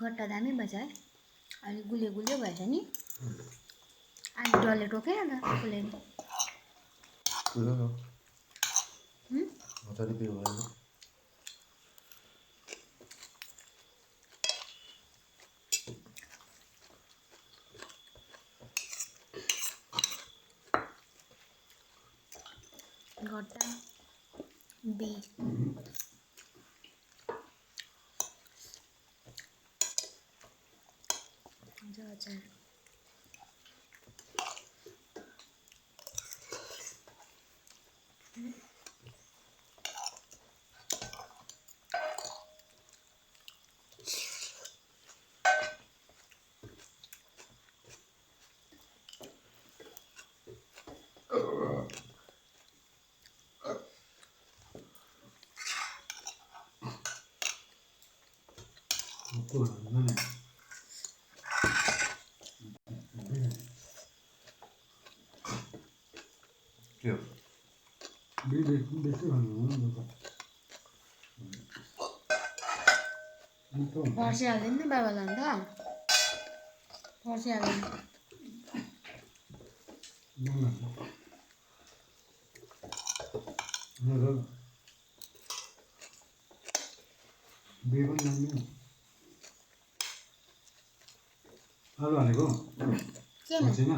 गट्टा दामी भएछ है अलिक गुलियो गुलियो भएछ नि अनि डल्ले टोक्यो अन्त आफूले मजाले पिरो भयो गट्टा बी अचार के हो फर्सी हाल्दैन नि बाबालाई अन्त फर्सी हाल्दैन आलु हालेको फर्सीमा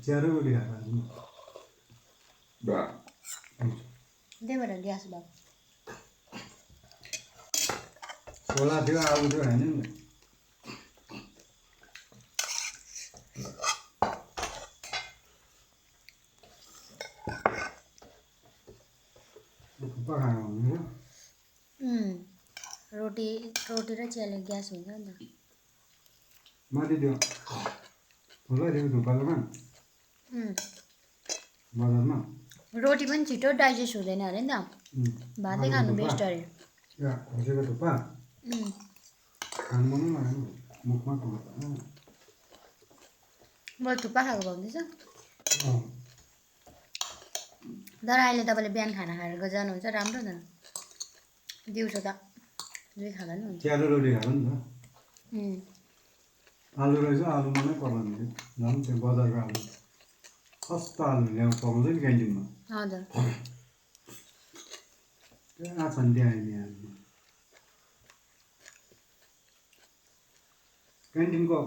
च्यारो रोटी खाएको त्यही भएर ग्यास भयो छोला थियो आलु थियो होइन नि थुक्पा खाएको हुनुहुन्छ रोटी रोटी र चियाले ग्यास हुन्छ नि त माथि त्यो ठुलै थियो थुक्पा दोकान बजारमा रोटी पनि छिटो डाइजेस्ट हुँदैन अरे नि त भातै खानु बेस्ट अरे खसेको थुक्पा खानु मन लागेन मुखमा मैले थुक्पा खाएको भन्दैछ तर अहिले तपाईँले बिहान खाना खाएर जानुहुन्छ राम्रो त दिउँसो त दुई खाँदा नि हुन्छ च्यारो रोटी खाएको नि त उम्, आलु रहेछ आलुमा नै पर्दैन थियो झन् त्यो बजारको आलु कस्तो आलु ल्याउनु पाउँछ नि क्यान्टिनमा हजुर कहाँ छन् त्यहाँ आलु क्यान्टिनको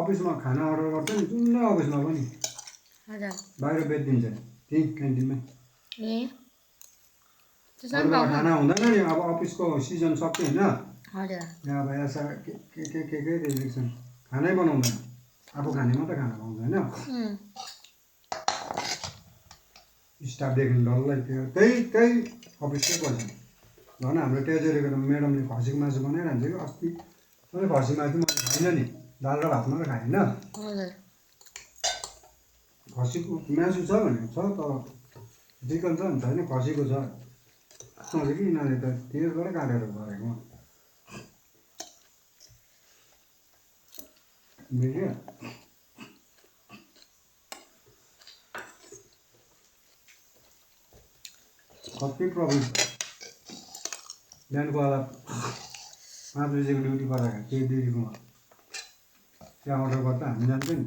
अफिसमा खाना अर्डर गर्छ नि जुनै अफिसमा पनि हजुर बाहिर बेचिदिन्छ त्यही क्यान्टिनमै ए त्यसमा अरू पनि बेला पाउनु खाना हुँदैन नि अब अफिसको सिजन सक्यो होइन हजुर यहाँ अब ऐसा के रिलेक्सन खानै बनाउँदैन आफू खाने मात्रै खाना पाउँछ होइन स्टाफदेखि डल्लै त्यो त्यही अफिसकै पैसा झन् हाम्रो ट्रेजरीको त म्याडमले खसीको मासु बनाइरहन्छ कि अस्ति सबै खसी मासु मैले खाइनँ नि दाल र भात मात्रै खाएँ होइन हजुर खसीको मासु छ भनेको छ तर चिकन छ नि छैन खसीको छ सोचे कि यिनीहरूले त तेलबाटै काटेर गरेको बुझ्यो कति प्रब्लम बिहानको बेला 5 बजीको ड्युटी परेको केही ड्युटीमा त्यहाँ अर्डर गर्दा हामी जान्छौँ नि